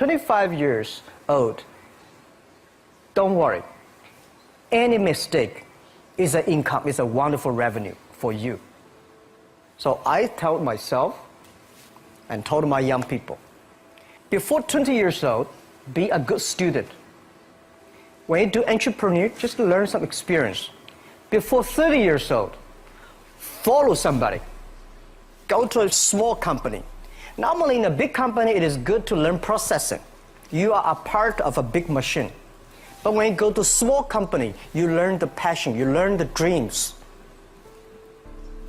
25 years old, don't worry. Any mistake is an income, is a wonderful revenue for you. So I told myself and told my young people, before 20 years old, be a good student. When you do entrepreneur, just learn some experience. Before 30 years old, follow somebody. Go to a small company. Normally in a big company, it is good to learn processing. You are a part of a big machine. But when you go to a small company, you learn the passion, you learn the dreams.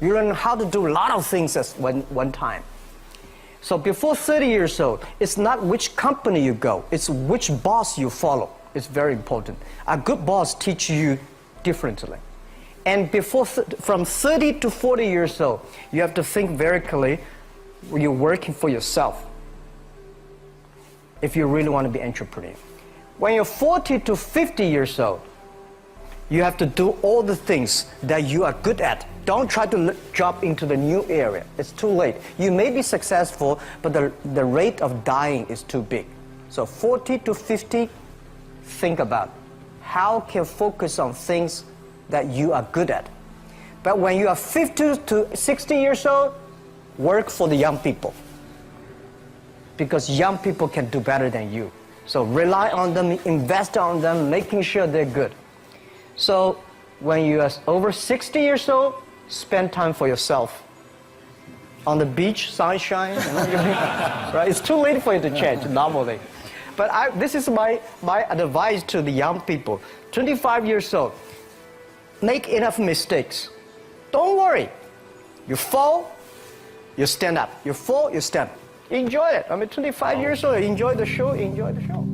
You learn how to do a lot of things at one time. So before 30 years old, it's not which company you go, it's which boss you follow. It's very important. A good boss teaches you differently. And from 30 to 40 years old, you have to think very clearly, you're working for yourself if you really want to be an entrepreneur. When you're 40 to 50 years old, you have to do all the things that you are good at. Don't try to jump into the new area. It's too late. You may be successful, but the rate of dying is too big. So 40 to 50, think about how can you focus on things that you are good at. But when you are 50 to 60 years old, work for the young people. Because young people can do better than you. So rely on them, invest on them, making sure they're good. So when you are over 60 years old, spend time for yourself. On the beach, sunshine, right? It's too late for you to change normally. But this is my advice to the young people. 25 years old, make enough mistakes. Don't worry. You fall, you stand up. You fall, you stand up. Enjoy it. 25 years old, enjoy the show, enjoy the show.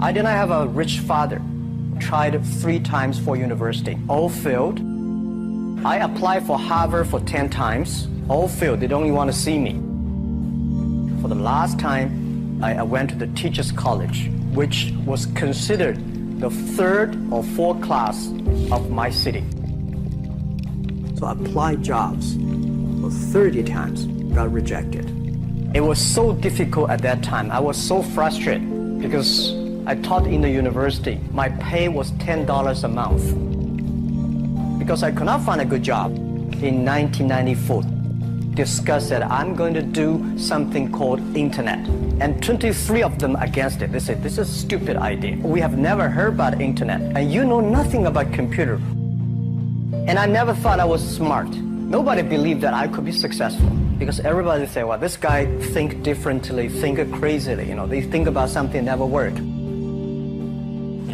I did not have a rich father. Tried 3 times for university, all failed. I applied for Harvard for 10 times, all failed. They don't even want to see me. For the last time, I went to the teachers' college, which was considered the 3rd or 4th class of my city. So I applied jobs for 30 times, got rejected. It was so difficult at that time. I was so frustrated because I taught in the university. My pay was $10 a month. Because I could not find a good job in 1994. Discussed that I'm going to do something called internet. And 23 of them against it. They said, this is a stupid idea. We have never heard about internet. And you know nothing about computer. And I never thought I was smart. Nobody believed that I could be successful. Because everybody say, well, this guy think differently, think crazily. They think about something that never worked.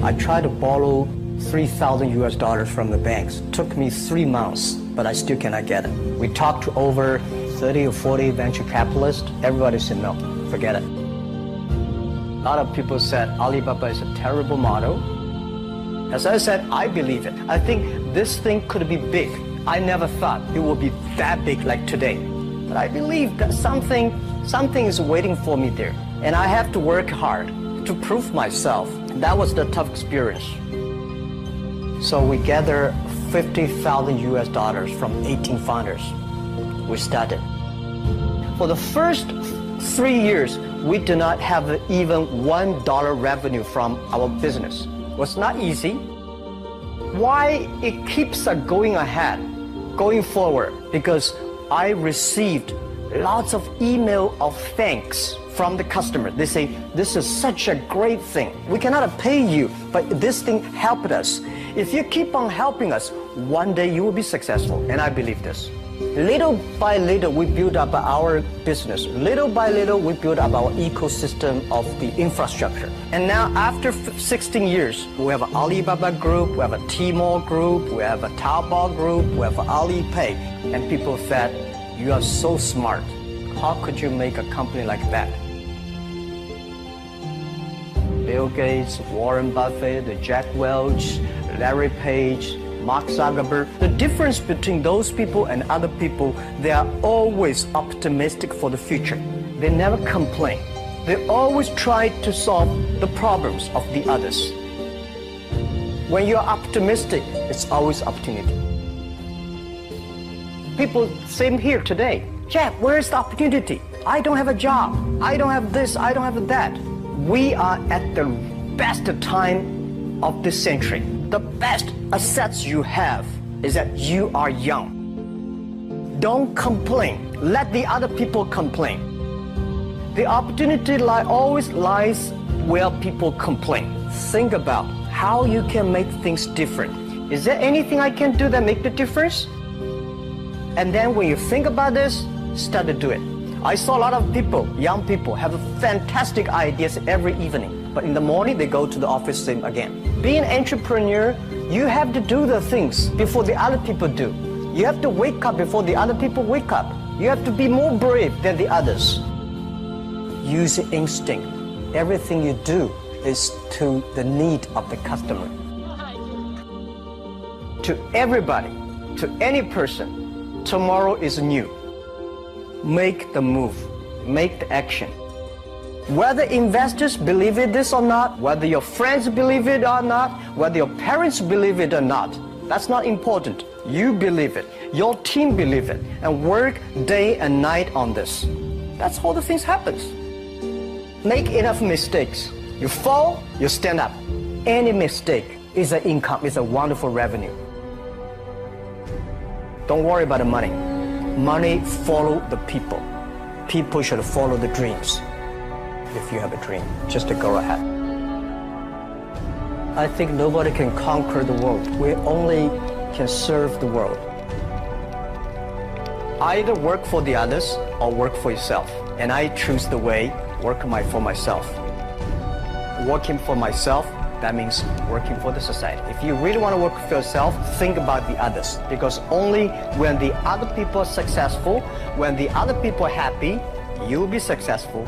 I tried to borrow $3,000 from the banks. It took me 3 months, but I still cannot get it. We talked to over 30 or 40 venture capitalists. Everybody said, no, forget it. A lot of people said Alibaba is a terrible model. As I said, I believe it. I think this thing could be big. I never thought it would be that big like today. But I believe that something is waiting for me there. And I have to work hard to prove myself. That was the tough experience. So we gathered $50,000 from 18 founders. We started. For the first 3 years, we did not have even $1 revenue from our business. It was not easy. Why it keeps us going ahead, going forward? Because I received lots of email of thanks from the customer. They say, this is such a great thing. We cannot pay you, but this thing helped us. If you keep on helping us, one day you will be successful. And I believe this. Little by little, we build up our business. Little by little, we build up our ecosystem of the infrastructure. And now, after 16 years, we have an Alibaba group, we have a Tmall group, we have a Taobao group, we have Alipay. And people said, you are so smart. How could you make a company like that? Bill Gates, Warren Buffett, Jack Welch, Larry Page, Mark Zuckerberg. The difference between those people and other people, they are always optimistic for the future. They never complain. They always try to solve the problems of the others. When you're optimistic, it's always opportunity. People, same here today. Jeff, where is the opportunity? I don't have a job. I don't have this. I don't have that. We are at the best time of this century. The best assets you have is that you are young. Don't complain. Let the other people complain. The opportunity always lies where people complain. Think about how you can make things different. Is there anything I can do that make the difference? And then when you think about this, start to do it. I saw a lot of people, young people, have fantastic ideas every evening. But in the morning, they go to the office same again. Being an entrepreneur, you have to do the things before the other people do. You have to wake up before the other people wake up. You have to be more brave than the others. Use instinct. Everything you do is to the need of the customer. To everybody, to any person, tomorrow is new. Make the move, make the action. Whether investors believe in this or not, whether your friends believe it or not, whether your parents believe it or not, that's not important. You believe it, your team believe it, and work day and night on this. That's how the things happens. Make enough mistakes. You fall, you stand up. Any mistake is an income, is a wonderful revenue. Don't worry about the money. Money follow the people. People should follow the dreams. If you have a dream, just to go ahead. I think nobody can conquer the world. We only can serve the world. Either work for the others or work for yourself. And I choose the way, work for myself. Working for myself, that means working for the society. If you really want to work for yourself, think about the others. Because only when the other people are successful, when the other people are happy, you will be successful,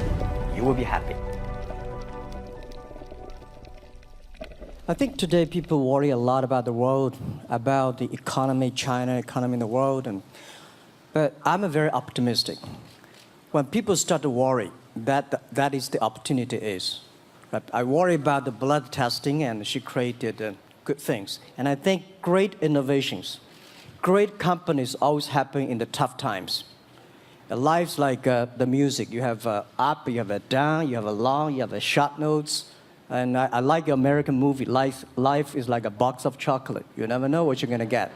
you will be happy. I think today people worry a lot about the world, about the economy, China, economy in the world. But I'm very optimistic. When people start to worry, that is the opportunity is. I worry about the blood testing, and she created good things. And I think great innovations, great companies always happen in the tough times. Life's like the music. You have up, you have a down, you have a long, you have a short notes. And I like the American movie, life is like a box of chocolate. You never know what you're going to get,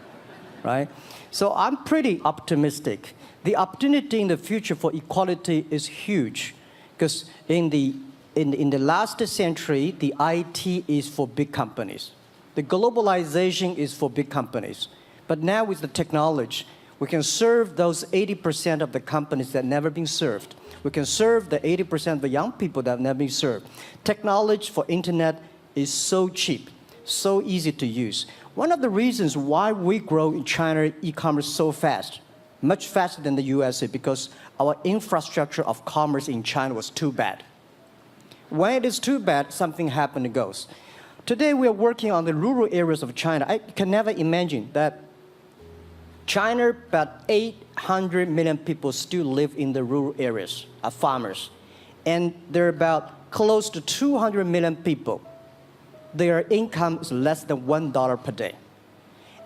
right? So I'm pretty optimistic. The opportunity in the future for equality is huge, because in the last century, the IT is for big companies. The globalization is for big companies. But now with the technology, we can serve those 80% of the companies that never been served. We can serve the 80% of the young people that have never been served. Technology for internet is so cheap, so easy to use. One of the reasons why we grow in China e-commerce so fast, much faster than the USA, because our infrastructure of commerce in China was too bad. When it is too bad, something happens and goes. Today we are working on the rural areas of China. I can never imagine that China, about 800 million people still live in the rural areas, are farmers. And there are about close to 200 million people. Their income is less than $1 per day.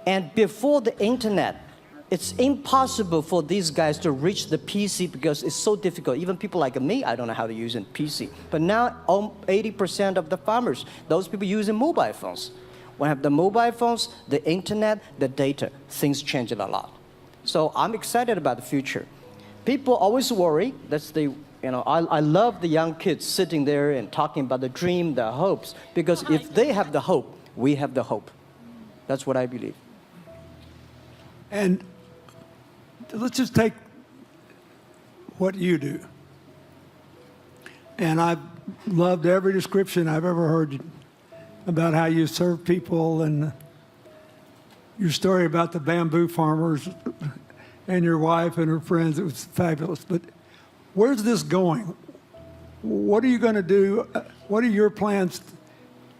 And before the internet, it's impossible for these guys to reach the PC because it's so difficult. Even people like me, I don't know how to use a PC. But now 80% of the farmers, those people using mobile phones. When you have the mobile phones, the internet, the data, things change a lot. So I'm excited about the future. People always worry. I love the young kids sitting there and talking about the dream, the hopes, because if they have the hope, we have the hope. That's what I believe. And let's just take what you do. And I've loved every description I've ever heard about how you serve people, and your story about the bamboo farmers and your wife and her friends. It was fabulous. But where's this going? What are you going to do? What are your plans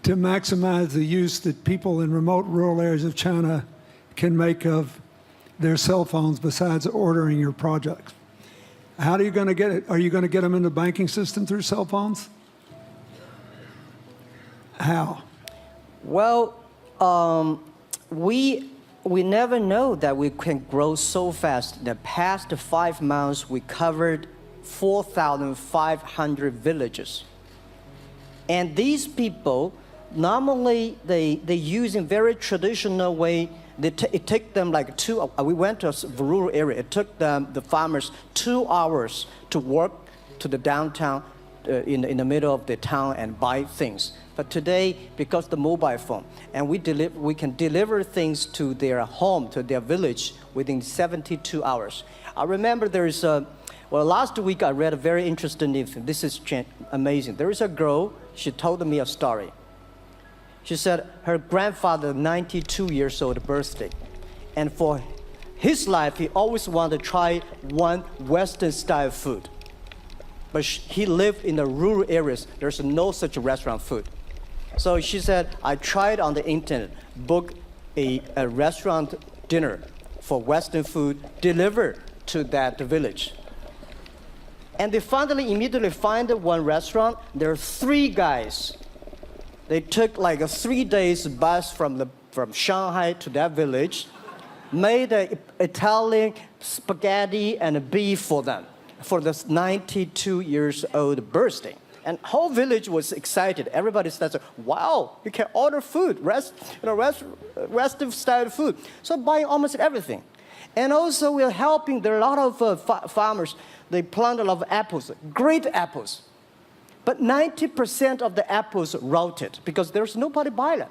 to maximize the use that people in remote rural areas of China can make of their cell phones besides ordering your products? How are you going to get it? Are you going to get them in the banking system through cell phones? How? Well, we never know that we can grow so fast. In the past 5 months, we covered 4,500 villages. And these people, normally they using very traditional way. It took them like we went to a rural area. It took the farmers 2 hours to walk to the downtown in the middle of the town and buy things. But today, because the mobile phone, and we can deliver things to their home, to their village within 72 hours. I remember last week I read a very interesting thing. This is amazing. There is a girl, she told me a story. She said her grandfather, 92 years old birthday. And for his life, he always wanted to try one Western style food. But he lived in the rural areas. There's no such restaurant food. So she said, I tried on the internet, book a restaurant dinner for Western food, delivered to that village. And they finally immediately find one restaurant. There are 3 guys. They took like a 3 days bus from Shanghai to that village, made an Italian spaghetti and beef for them for this 92 years old birthday. And whole village was excited. Everybody started, wow, you can order food, Western style food. So buying almost everything. And also we're helping, there are a lot of farmers, they plant a lot of apples, great apples. But 90% of the apples rotted because there's nobody buy them.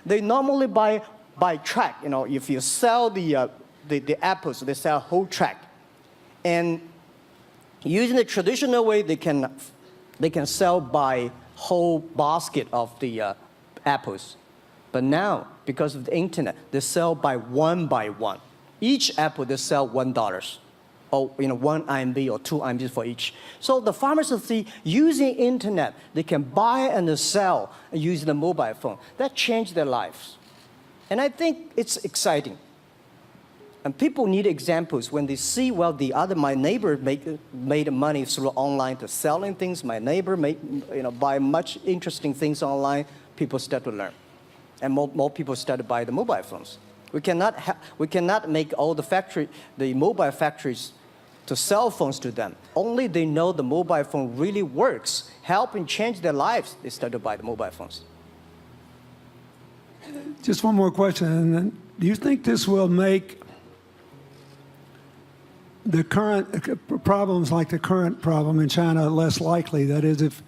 They normally buy by track. If you sell the apples, they sell whole track. And using the traditional way, they can sell by whole basket of the apples. But now, because of the internet, they sell by one. Each apple, they sell $1. Or 1 RMB or 2 RMB for each. So the farmers see using internet, they can buy and sell using the mobile phone. That changed their lives. And I think it's exciting. And people need examples when they see, my neighbor made money through online to selling things. My neighbor buy much interesting things online. People start to learn. And more people start to buy the mobile phones. We cannot make all the mobile factories to sell phones to them. Only they know the mobile phone really works, helping change their lives, they start to buy the mobile phones. Just one more question. Do you think this will make the current problems like the current problem in China less likely? That is, if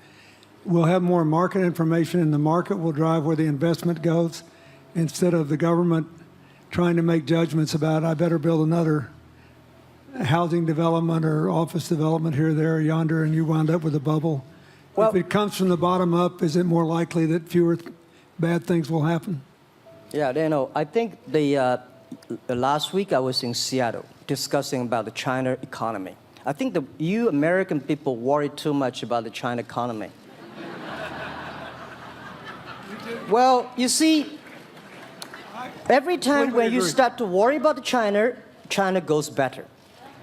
we'll have more market information and the market will drive where the investment goes instead of the government trying to make judgments about, I better build another housing development or office development here, there, yonder, and you wound up with a bubble. If it comes from the bottom up, is it more likely that fewer bad things will happen? Yeah, I think last week I was in Seattle discussing about the China economy. I think you American people worry too much about the China economy. Well, you see, every time when you start to worry about China, China goes better.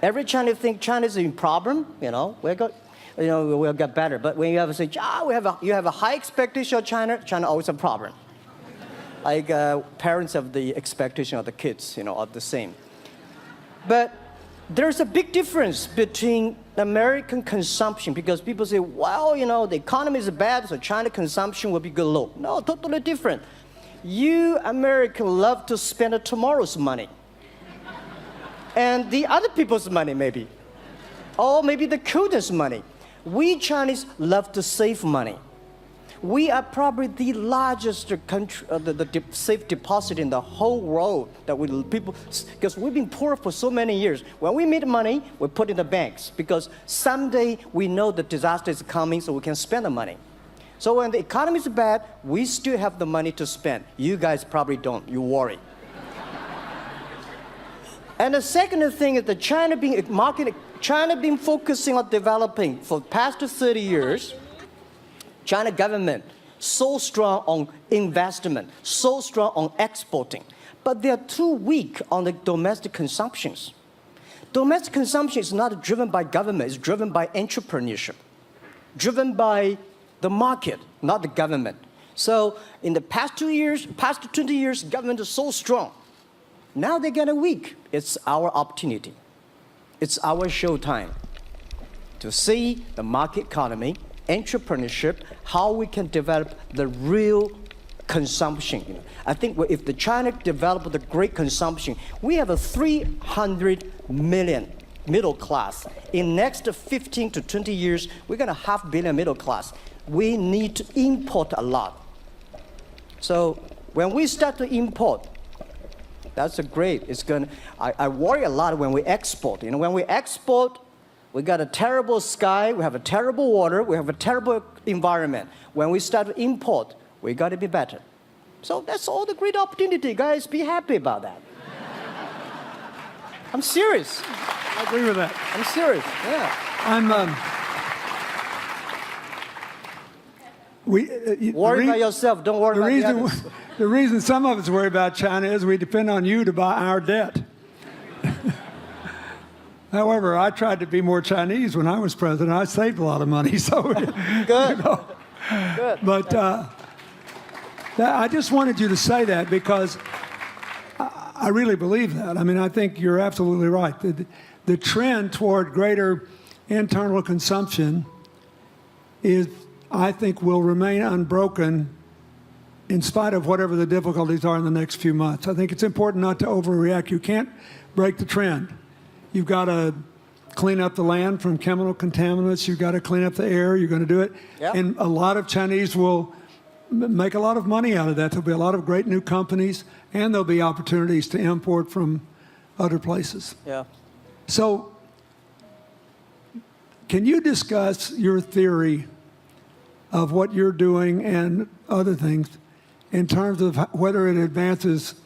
Every time you think China is in problem, we'll get better. But when you have to say, you have a high expectation of China, China always a problem. Like parents have the expectation of the kids, are the same. But there's a big difference between American consumption because people say, the economy is bad, so China consumption will be good low. No, totally different. You Americans love to spend tomorrow's money. And the other people's money, maybe. Or maybe the children's money. We Chinese love to save money. We are probably the largest country, the safe deposit in the whole world because we've been poor for so many years. When we make money, we put in the banks because someday we know the disaster is coming, so we can spend the money. So when the economy is bad, we still have the money to spend. You guys probably don't. You worry. And the second thing is that China been focusing on developing for the past 30 years. China government so strong on investment, so strong on exporting, but they are too weak on the domestic consumptions. Domestic consumption is not driven by government, it's driven by entrepreneurship, driven by the market, not the government. So in the past 20 years, government is so strong. Now they're getting weak. It's our opportunity. It's our showtime. to see the market economy, entrepreneurship, how we can develop the real consumption. I think if the China developed the great consumption, we have a 300 million middle class. In next 15 to 20 years, we're going to have 500 million middle class. We need to import a lot. So when we start to import, that's a great. It's going. I worry a lot when we export. When we export, we got a terrible sky, we have a terrible water, we have a terrible environment. When we start to import, we got to be better. So that's all the great opportunity, guys. Be happy about that. I'm serious. I agree with that. I'm serious. Yeah. Worry about yourself. Don't worry about the others. The reason some of us worry about China is we depend on you to buy our debt. However, I tried to be more Chinese when I was president. I saved a lot of money. So good. Good. But I just wanted you to say that because I really believe that. I mean, I think you're absolutely right. The trend toward greater internal consumption is, I think, will remain unbroken in spite of whatever the difficulties are in the next few months. I think it's important not to overreact. You can't break the trend. You've got to clean up the land from chemical contaminants. You've got to clean up the air. You're going to do it. Yep. And a lot of Chinese will make a lot of money out of that. There'll be a lot of great new companies, and there'll be opportunities to import from other places. Yeah. So can you discuss your theory of what you're doing and other things in terms of whether it advances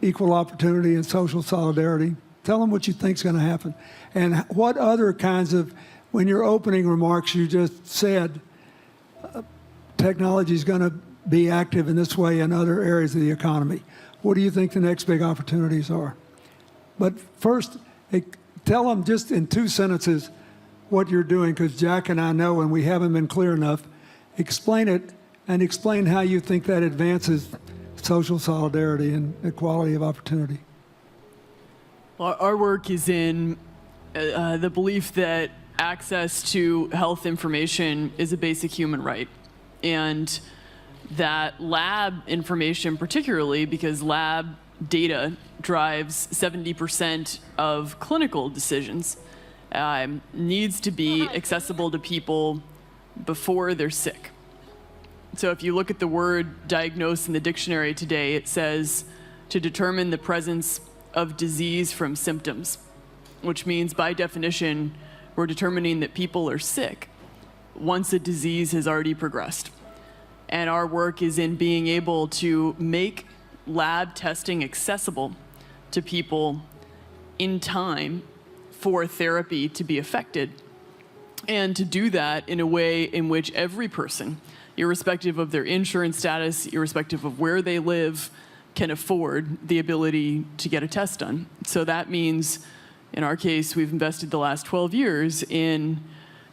equal opportunity and social solidarity? Tell them what you think is going to happen. And what other kinds of, when your opening remarks, you just said technology is going to be active in this way in other areas of the economy. What do you think the next big opportunities are? But first, tell them just in 2 sentences what you're doing, because Jack and I know, and we haven't been clear enough. Explain it, and explain how you think that advances social solidarity and equality of opportunity. Well, our work is in the belief that access to health information is a basic human right. And that lab information, particularly because lab data drives 70% of clinical decisions, needs to be accessible to people before they're sick. So if you look at the word diagnose in the dictionary today, it says to determine the presence of disease from symptoms, which means by definition, we're determining that people are sick once a disease has already progressed. And our work is in being able to make lab testing accessible to people in time for therapy to be effected, and to do that in a way in which every person, irrespective of their insurance status, irrespective of where they live, can afford the ability to get a test done. So that means, in our case, we've invested the last 12 years in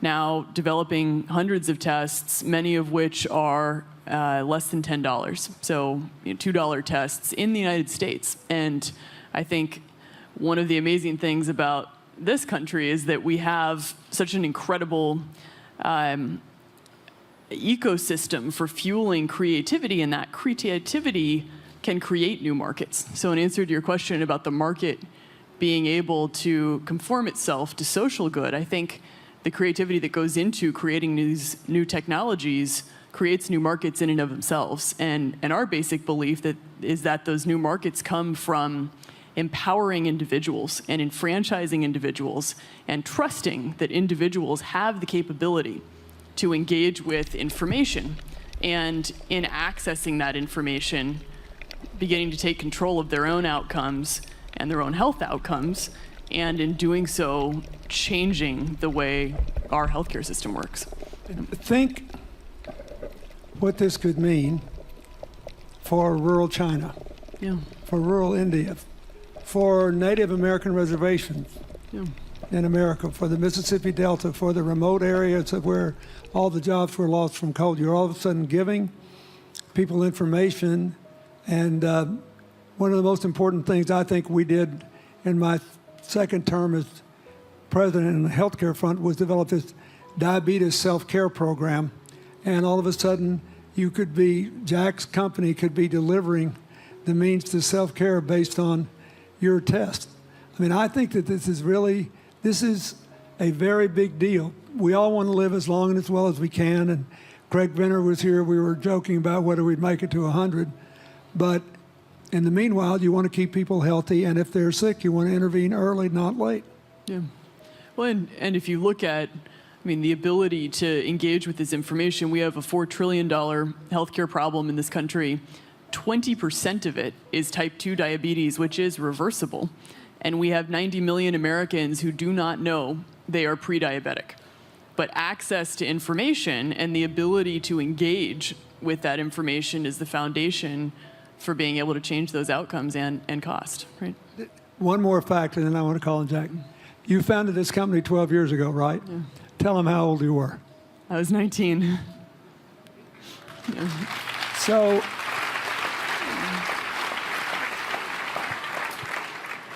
now developing hundreds of tests, many of which are less than $10. So $2 tests in the United States. And I think one of the amazing things about this country is that we have such an incredible ecosystem for fueling creativity, and that creativity can create new markets. So in answer to your question about the market being able to conform itself to social good, I think the creativity that goes into creating these new technologies creates new markets in and of themselves. And our basic belief is that those new markets come from empowering individuals and enfranchising individuals and trusting that individuals have the capability to engage with information, and in accessing that information, beginning to take control of their own outcomes and their own health outcomes, and in doing so, changing the way our healthcare system works. Think what this could mean for rural China, for rural India, for Native American reservations in America, for the Mississippi Delta, for the remote areas of where all the jobs were lost from coal. You're all of a sudden giving people information. And one of the most important things I think we did in my second term as president in the healthcare front, was develop this diabetes self-care program. And all of a sudden, Jack's company could be delivering the means to self-care based on your test. I mean, I think that this is a very big deal. We all want to live as long and as well as we can. And Craig Venner was here. We were joking about whether we'd make it to 100. But in the meanwhile, you want to keep people healthy. And if they're sick, you want to intervene early, not late. Yeah. Well, and if you look at, the ability to engage with this information, we have a $4 trillion healthcare problem in this country. 20% of it is type 2 diabetes, which is reversible. And we have 90 million Americans who do not know they are pre-diabetic. But access to information and the ability to engage with that information is the foundation for being able to change those outcomes and cost, right? One more fact, and then I want to call on Jack. You founded this company 12 years ago, right? Yeah. Tell them how old you were. I was 19. Yeah. So,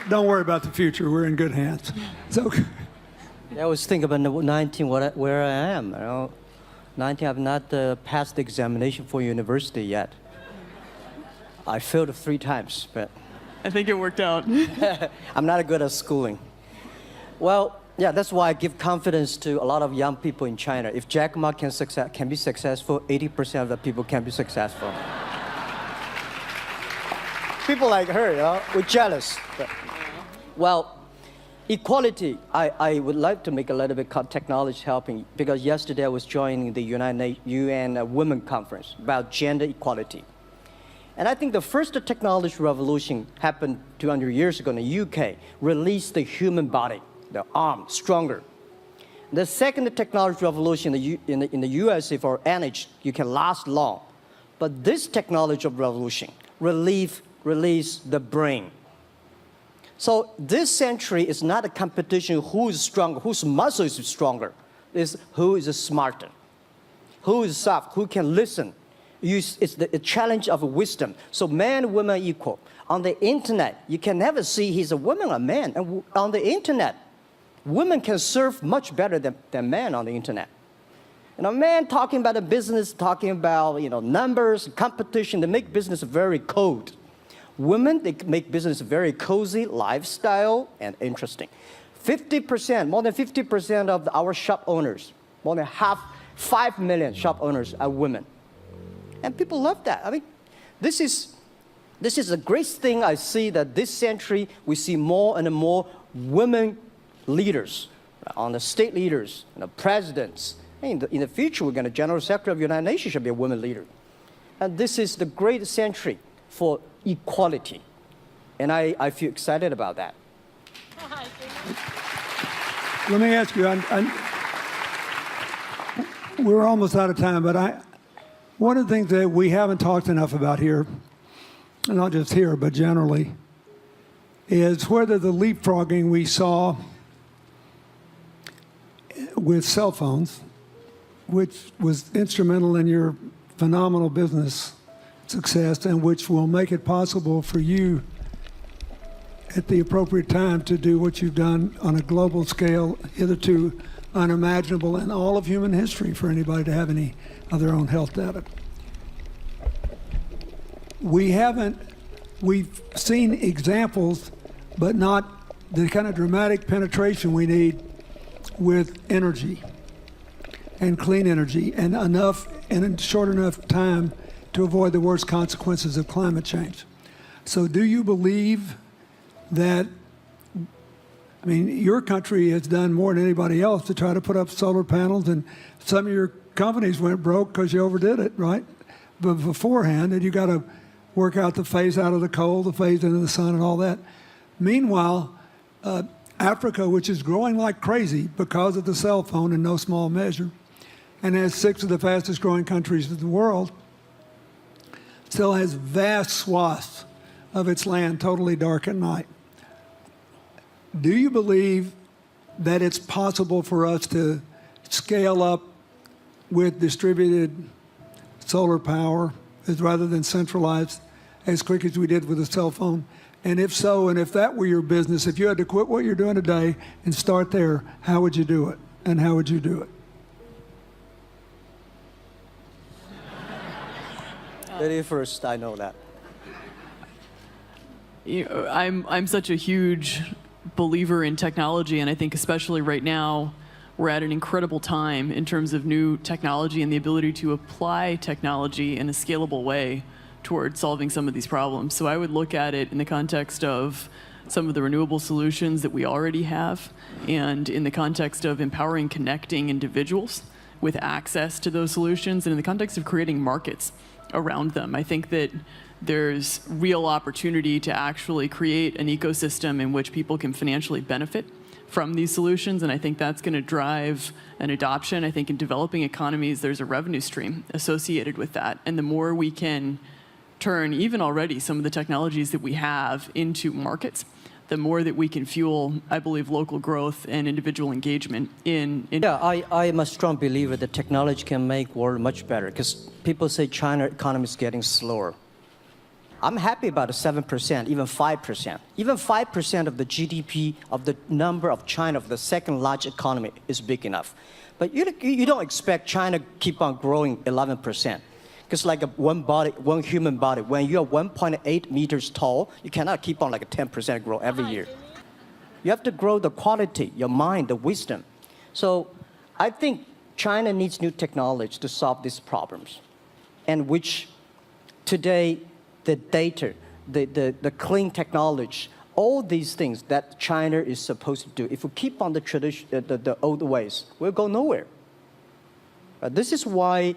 don't worry about the future. We're in good hands. So, I was thinking about 19, where I am. 19, I've not passed the examination for university yet. I failed 3 times, but I think it worked out. I'm not good at schooling. Well, yeah, that's why I give confidence to a lot of young people in China. If Jack Ma can be successful, 80% of the people can be successful. People like her, we're jealous. But, well, equality, I would like to make a little bit technology helping, because yesterday I was joining the UN Women Conference about gender equality. And I think the first technology revolution happened 200 years ago in the UK, released the human body, the arm, stronger. The second technology revolution in the USA for energy, you can last long. But this technology revolution release the brain. So this century is not a competition who is stronger, whose muscle is stronger. It's who is smarter, who is soft, who can listen. It's the challenge of wisdom. So man and woman are equal. On the internet, you can never see he's a woman or a man. And on the internet, women can serve much better than men on the internet. And a man talking about a business, talking about numbers, competition, they make business very cold. Women, they make business very cozy, lifestyle, and interesting. 50%, more than 50% of our shop owners, more than 5 million shop owners are women. And people love that. I mean, this is a great thing. I see that this century, we see more and more women leaders, on the state leaders, presidents. In the future, we're going to General Secretary of the United Nations should be a woman leader. And this is the great century for equality. And I feel excited about that. Let me ask you, we're almost out of time, but one of the things that we haven't talked enough about here, and not just here, but generally, is whether the leapfrogging we saw with cell phones, which was instrumental in your phenomenal business success and which will make it possible for you at the appropriate time to do what you've done on a global scale, hitherto unimaginable in all of human history for anybody to have any of their own health data. We've seen examples, but not the kind of dramatic penetration we need with energy and clean energy and enough and in short enough time to avoid the worst consequences of climate change. So do you believe that, your country has done more than anybody else to try to put up solar panels, and some of your companies went broke because you overdid it, right? But beforehand, and you got to work out the phase out of the coal, the phase into the sun and all that. Meanwhile, Africa, which is growing like crazy because of the cell phone in no small measure, and has 6 of the fastest growing countries in the world, still has vast swaths of its land totally dark at night. Do you believe that it's possible for us to scale up with distributed solar power rather than centralized as quick as we did with the cell phone? And if so, and if that were your business, if you had to quit what you're doing today and start there, how would you do it? And how would you do it? Very first, I know that. I'm such a huge believer in technology, and I think especially right now, we're at an incredible time in terms of new technology and the ability to apply technology in a scalable way towards solving some of these problems. So I would look at it in the context of some of the renewable solutions that we already have, and in the context of empowering, connecting individuals with access to those solutions, and in the context of creating markets around them. I think that there's real opportunity to actually create an ecosystem in which people can financially benefit from these solutions, and I think that's going to drive an adoption. I think in developing economies, there's a revenue stream associated with that, and the more we can turn even already some of the technologies that we have into markets, the more that we can fuel, I believe, local growth and individual engagement in Yeah, I am a strong believer that technology can make world much better, because people say China economy is getting slower. I'm happy about the 7%, even 5%. Even 5% of the GDP of the number of China, of the second largest economy, is big enough. But you don't expect China keep on growing 11%. Because like one human body, when you're 1.8 meters tall, you cannot keep on like a 10% growth every year. You have to grow the quality, your mind, the wisdom. So I think China needs new technology to solve these problems, and which today the data, the clean technology, all these things that China is supposed to do, if we keep on the tradition, the old ways, we'll go nowhere. This is why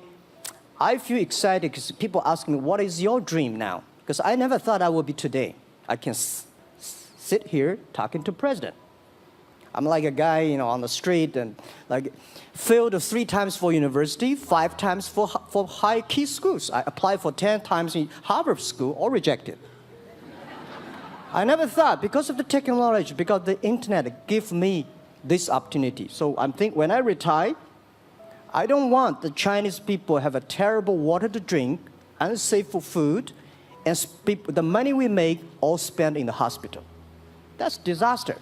I feel excited, because people ask me, what is your dream now? Because I never thought I would be today. I can sit here talking to president. I'm like a guy, on the street, and like failed 3 times for university, 5 times for high key schools. I applied for 10 times in Harvard school, all rejected. I never thought, because of the technology, because the internet gave me this opportunity. So I'm thinking, when I retire, I don't want the Chinese people have a terrible water to drink, unsafe for food, and the money we make all spent in the hospital. That's disaster.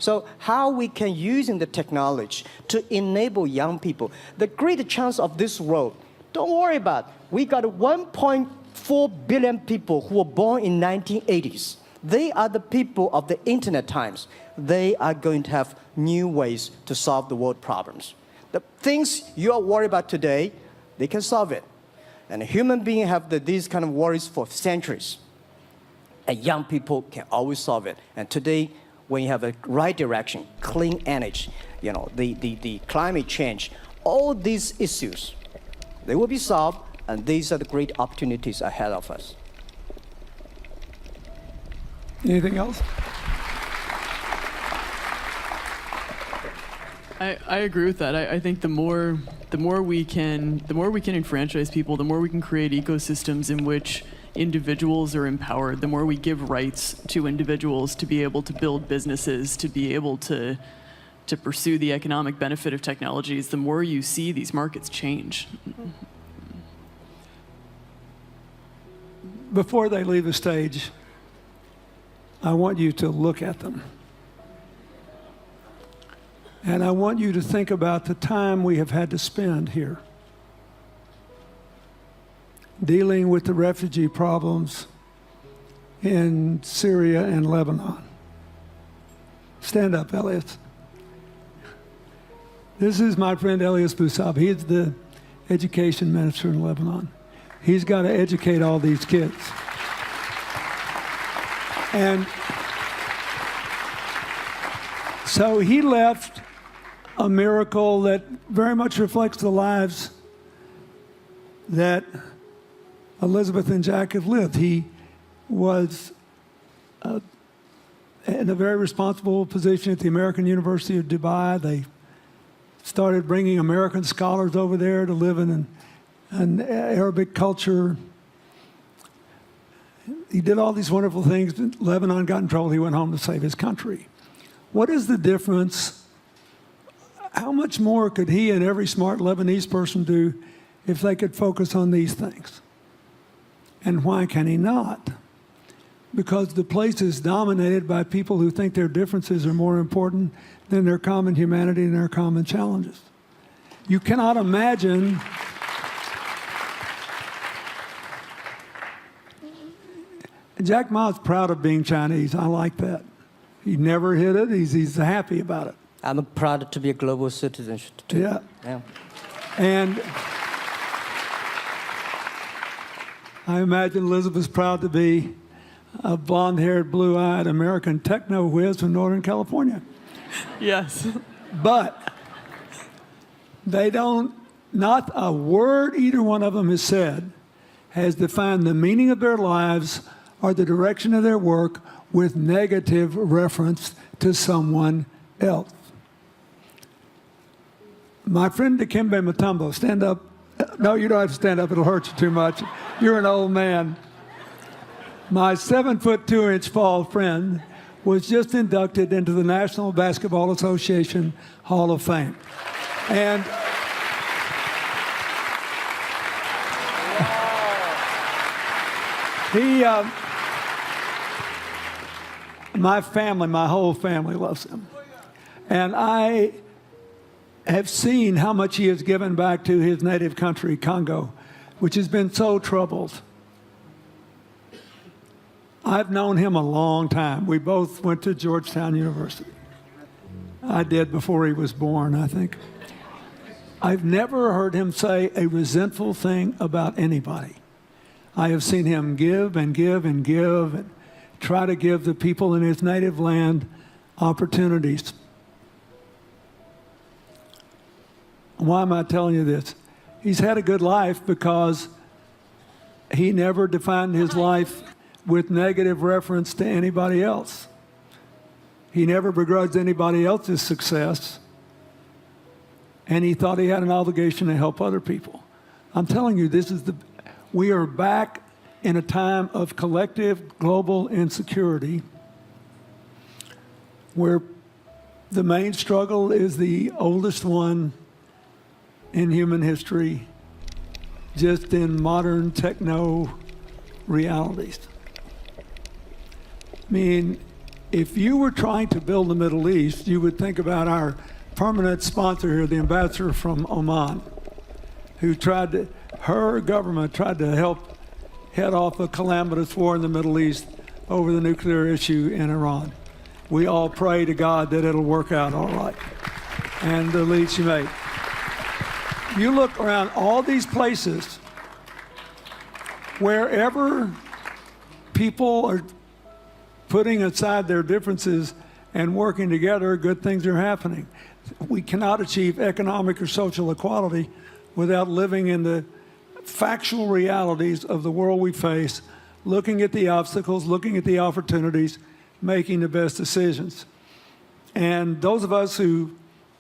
So how we can using the technology to enable young people, the great chance of this world, don't worry about it. We got 1.4 billion people who were born in 1980s. They are the people of the internet times. They are going to have new ways to solve the world problems. The things you are worried about today, they can solve it. And human beings have these kind of worries for centuries. And young people can always solve it. And today, when you have a right direction, clean energy, the climate change, all these issues, they will be solved, and these are the great opportunities ahead of us. Anything else? I agree with that. I think the more we can enfranchise people, the more we can create ecosystems in which individuals are empowered, the more we give rights to individuals to be able to build businesses, to be able to pursue the economic benefit of technologies, the more you see these markets change. Before they leave the stage, I want you to look at them. And I want you to think about the time we have had to spend here dealing with the refugee problems in Syria and Lebanon. Stand up, Elias. This is my friend Elias Bousab. He's the education minister in Lebanon. He's got to educate all these kids. And so he left a miracle that very much reflects the lives that Elizabeth and Jack have lived. He was in a very responsible position at the American University of Dubai. They started bringing American scholars over there to live in an Arabic culture. He did all these wonderful things. Lebanon got in trouble. He went home to save his country. What is the difference? How much more could he and every smart Lebanese person do if they could focus on these things? And why can he not? because the place is dominated by people who think their differences are more important than their common humanity and their common challenges. You cannot imagine Jack Ma's proud of being Chinese. I like that. He never hid it. He's happy about it. I'm proud to be a global citizen too. Yeah. Yeah. And I imagine Elizabeth's proud to be a blonde-haired, blue-eyed American techno whiz from Northern California. Yes. But they don't, not a word either one of them has said has defined the meaning of their lives or the direction of their work with negative reference to someone else. My friend Dikembe Mutombo, stand up. No, you don't have to stand up. It'll hurt you too much. You're an old man. My 7'2" fall friend was just inducted into the National Basketball Association Hall of Fame. And my family, my whole family loves him. And I have seen how much he has given back to his native country, Congo, which has been so troubled. I've known him a long time. We both went to Georgetown University. I did before he was born, I think. I've never heard him say a resentful thing about anybody. I have seen him give and give and give and try to give the people in his native land opportunities. Why am I telling you this? He's had a good life because he never defined his life with negative reference to anybody else. He never begrudged anybody else's success, and he thought he had an obligation to help other people. I'm telling you, we are back in a time of collective global insecurity where the main struggle is the oldest one in human history, just in modern techno realities. I mean, if you were trying to build the Middle East, you would think about our permanent sponsor here, the ambassador from Oman, who her government tried to help head off a calamitous war in the Middle East over the nuclear issue in Iran. We all pray to God that it'll work out all right. And the lead she made. You look around all these places, wherever people are putting aside their differences and working together, good things are happening. We cannot achieve economic or social equality without living in the factual realities of the world we face, looking at the obstacles, looking at the opportunities, making the best decisions. And those of us who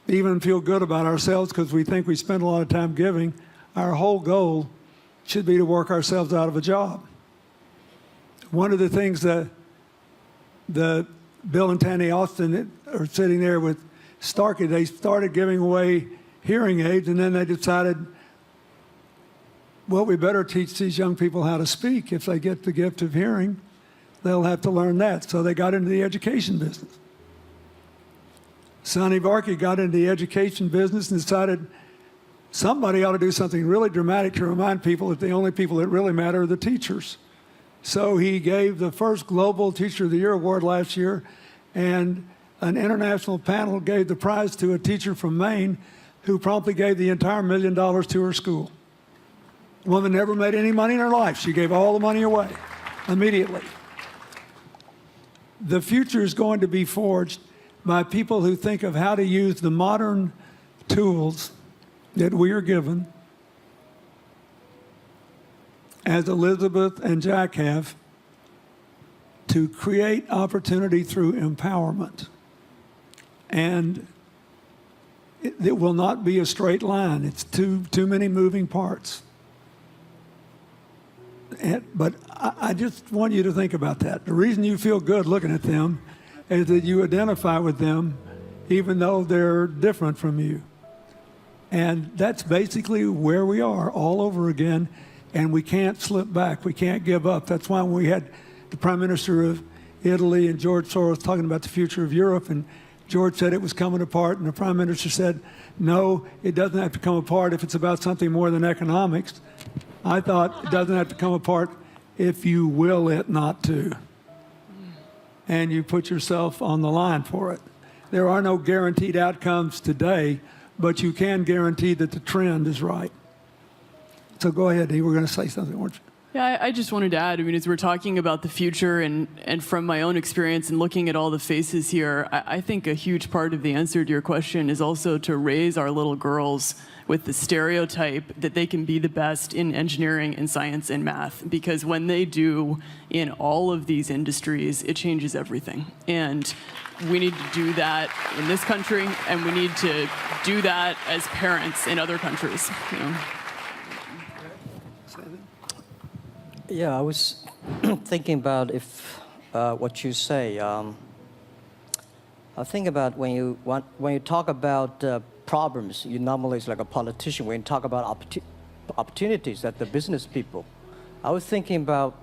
even feel good about ourselves because we think we spend a lot of time giving, our whole goal should be to work ourselves out of a job. One of the things that Bill and Tanny Austin are sitting there with Starkey, they started giving away hearing aids, and then they decided, well, we better teach these young people how to speak. If they get the gift of hearing, they'll have to learn that. So they got into the education business. Sonny Varkey got into the education business and decided somebody ought to do something really dramatic to remind people that the only people that really matter are the teachers. So he gave the first Global Teacher of the Year award last year, and an international panel gave the prize to a teacher from Maine who promptly gave the entire $1 million to her school. The woman never made any money in her life. She gave all the money away immediately. The future is going to be forged by people who think of how to use the modern tools that we are given, as Elizabeth and Jack have, to create opportunity through empowerment. And it will not be a straight line. It's too many moving parts. But I just want you to think about that. The reason you feel good looking at them is that you identify with them even though they're different from you. And that's basically where we are all over again, and we can't slip back. We can't give up. That's why when we had the Prime Minister of Italy and George Soros talking about the future of Europe, and George said it was coming apart, and the Prime Minister said, no, it doesn't have to come apart if it's about something more than economics. I thought it doesn't have to come apart if you will it not to. And you put yourself on the line for it. There are no guaranteed outcomes today, but you can guarantee that the trend is right. So go ahead, you were going to say something, weren't you? Yeah, I just wanted to add, I mean, as we're talking about the future and from my own experience and looking at all the faces here, I think a huge part of the answer to your question is also to raise our little girls with the stereotype that they can be the best in engineering and science and math. Because when they do in all of these industries, it changes everything. And we need to do that in this country, and we need to do that as parents in other countries. You know? Yeah, I was thinking about if what you say. I think about when you talk about problems, you normally it's like a politician. When you talk about opportunities, that the business people. I was thinking about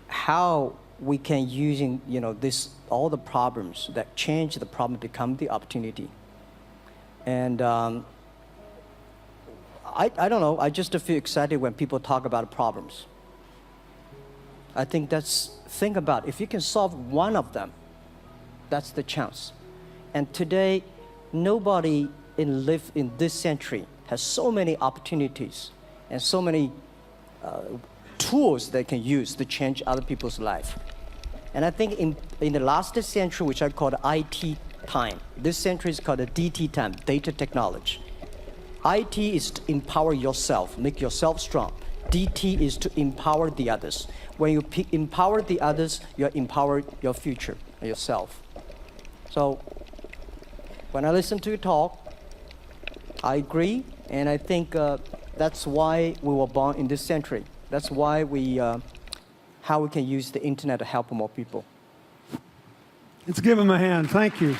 how we can using all the problems that change the problem become the opportunity. And I don't know. I just feel excited when people talk about problems. I think think about if you can solve one of them, that's the chance. And today, nobody live in this century has so many opportunities and so many tools they can use to change other people's life. And I think in the last century, which I call the IT time, this century is called the DT time, data technology. IT is to empower yourself, make yourself strong. DT is to empower the others. When you empower the others, you empower your future, yourself. So when I listen to you talk, I agree, and I think that's why we were born in this century. That's why how we can use the internet to help more people. Let's give him a hand. Thank you.